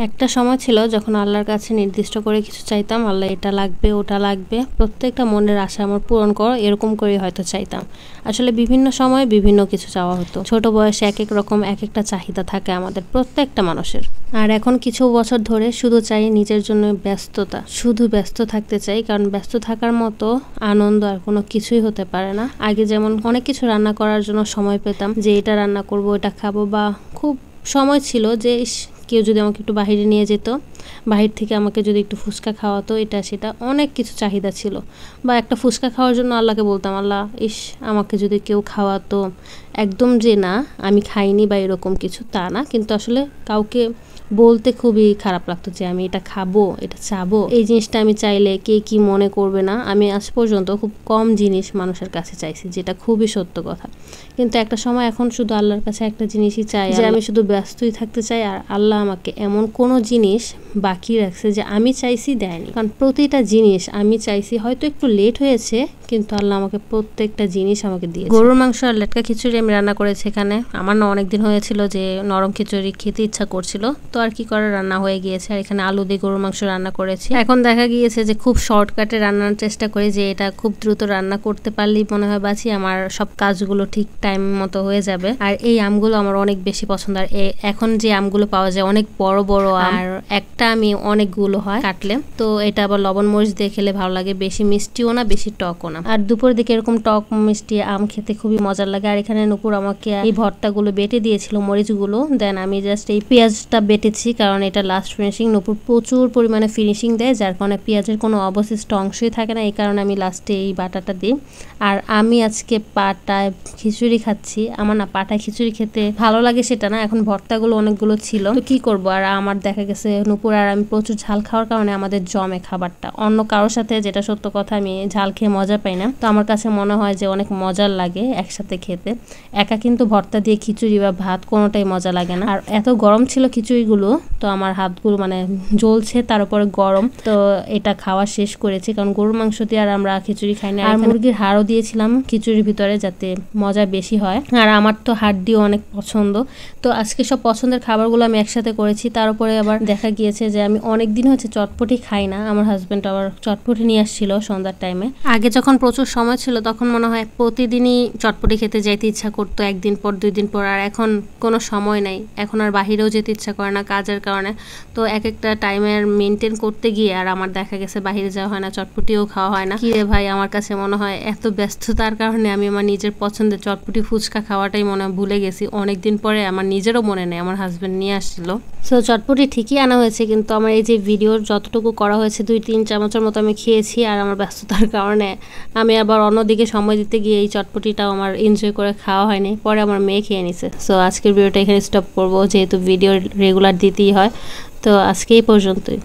একটা সময় ছিল যখন আল্লাহর কাছে নির্দিষ্ট করে কিছু চাইতাম, আল্লাহ এটা লাগবে ওটা লাগবে, প্রত্যেকটা মনের আশা আমার পূরণ করো, এরকম করে হয়তো চাইতাম। আসলে বিভিন্ন সময় বিভিন্ন কিছু চাওয়া হতো। ছোট বয়সে এক এক রকম এক একটা চাহিদা থাকে আমাদের প্রত্যেকটা মানুষের। আর এখন কিছু বছর ধরে শুধু চাই নিজের জন্য ব্যস্ততা, শুধু ব্যস্ত থাকতে চাই, কারণ ব্যস্ত থাকার মতো আনন্দ আর কোনো কিছুই হতে পারে না। আগে যেমন অনেক কিছু রান্না করার জন্য সময় পেতাম, যে এটা রান্না করব এটা খাবো, বা খুব সময় ছিল যে কেউ যদি আমাকে একটু বাহিরে নিয়ে যেত, বাহির থেকে আমাকে যদি একটু ফুচকা খাওয়াতো, এটা সেটা অনেক কিছু চাহিদা ছিল। বা একটা ফুচকা খাওয়ার জন্য আল্লাহকে বলতাম, আল্লাহ আমাকে যদি কেউ খাওয়াতো। একদম যে না আমি খাইনি বা এরকম কিছু তা না, কিন্তু আসলে কাউকে বলতে খুবই খারাপ লাগতো যে আমি এটা খাবো, এটা চাবো। এই জিনিসটা আমি চাইলে কে কি মনে করবে না। আমি আজ পর্যন্ত খুব কম জিনিস মানুষের কাছে চাইছি, যেটা খুবই সত্য কথা। কিন্তু একটা সময় এখন শুধু আল্লাহর কাছে একটা জিনিসই চাই, যে আমি শুধু ব্যস্তই থাকতে চাই, আর আল্লাহ আমাকে এমন কোনো জিনিস বাকি রাখছে যে আমি চাইছি দেয়নি। কারণ প্রতিটা জিনিস আমি চাইছি, হয়তো একটু লেট হয়েছে, কিন্তু আল্লাহ আমাকে প্রত্যেকটা জিনিস আমাকে দিয়েছে। গরুর মাংস আর লেটকা খিচুড়ি আমি রান্না করেছি এখানে। আমার না অনেকদিন হয়েছিল যে নরম খিচুড়ি খেতে ইচ্ছা করছিল, তো আর কি করে রান্না হয়ে গিয়েছে। আর এখানে আলু দিয়ে গরুর মাংস রান্না করেছি। এখন দেখা গিয়েছে যে খুব শর্টকাটে রান্নার চেষ্টা করি, যে এটা খুব দ্রুত রান্না করতে পারলেই মনে হয় বাঁচি, আমার সব কাজগুলো ঠিক টাইম মতো হয়ে যাবে। আর এই আমগুলো আমার অনেক বেশি পছন্দ। আর এখন যে আমগুলো পাওয়া যায় অনেক বড় বড় আম, আর একটা আমি অনেকগুলো হয় কাটলে, তো এটা আবার লবণ মরিচ দিয়ে খেলে ভালো লাগে, বেশি মিষ্টিও না বেশি টকও না। আর দুপুরের দিকে এরকম টক মিষ্টি আম খেতে খুবই মজার লাগে। আর এখানে নুপুর আমাকে এই ভর্তাগুলো বেটে দিয়েছিল, মরিচগুলো। দেন আমি জাস্ট এই পেঁয়াজটা বেটেছি, কারণ এটা লাস্ট ফিনিশিং। নুপুর প্রচুর পরিমাণে ফিনিশিং দেয়, যার কারণে পেঁয়াজের কোনো অবশিষ্ট অংশই থাকে না, এই কারণে আমি লাস্টে এই বাটাটা দিই। আর আমি আজকে পাটায় খিচুড়ি খাচ্ছি। আমার না পাটায় খিচুড়ি খেতে ভালো লাগে সেটা না, এখন ভর্তাগুলো অনেকগুলো ছিল, তো কি করবো। আর আমার দেখা গেছে নুপুর আর আমি প্রচুর ঝাল খাওয়ার কারণে আমাদের জমে খাবারটা। অন্য কারোর সাথে, যেটা সত্য কথা, আমি ঝাল খেয়ে মজা পাই না, তো আমার কাছে মনে হয় যে অনেক মজার লাগে একসাথে খেতে। একা কিন্তু ভর্তা দিয়ে খিচুড়ি বা ভাত কোনোটাই মজা লাগে না। আর এত গরম ছিল খিচুড়িগুলো, তো আমার হাতগুলো মানে জ্বলছে, তার উপরে গরম। তো এটা খাওয়া শেষ করেছি, কারণ গরুর মাংস দিয়ে আর আমরা খিচুড়ি খাই না। আর মুরগির হাড়ও দিয়েছিলাম খিচুড়ির ভিতরে, যাতে মজা বেশি হয়। আর আমার তো হাড্ডিও অনেক পছন্দ, তো আজকে সব পছন্দের খাবারগুলো আমি একসাথে করেছি। তার উপরে আবার দেখা গিয়েছে যে আমি অনেকদিন হচ্ছে চটপটি খাই না। আমার হাজবেন্ড আবার চটপটি নিয়ে আসছিল সন্ধ্যার টাইমে। আগে যখন প্রচুর সময় ছিল তখন মনে হয় প্রতিদিনই চটপটি খেতে যাইতে ইচ্ছা করতো, একদিন পর 2 দিন পর। আর এখন কোনো সময় নাই, এখন আর বাহিরেও যেতে ইচ্ছা করে না কাজের কারণে। তো এক একটা টাইমের মেনটেন করতে গিয়ে আর আমার দেখা গেছে বাহিরে যাওয়া হয় না, চটপটিও খাওয়া হয় না। কি রে ভাই, আমার কাছে মনে হয় এত ব্যস্ততার কারণে আমি আমার নিজের পছন্দের চটপটি ফুচকা খাওয়াটাই মনে হয় ভুলে গেছি। অনেকদিন পরে আমার নিজেরও মনে নেই, আমার হাজবেন্ড নিয়ে আসছিল। সো চটপটি ঠিকই আনা হয়েছে, কিন্তু আমার এই যে ভিডিওর যতটুকু করা হয়েছে 2-3 চামচের মতো আমি খেয়েছি। আর আমার ব্যস্ততার কারণে আমি আবার অন্যদিকে সময় দিতে গিয়ে এই চটপটিটাও আমার এনজয় করে খাওয়া হয়নি, পরে আমার মেয়ে খেয়ে নিছে। সো আজকের ভিডিওটা এখানে স্টপ করবো, যেহেতু ভিডিও রেগুলার দিতেই হয়। তো আজকে এই পর্যন্তই।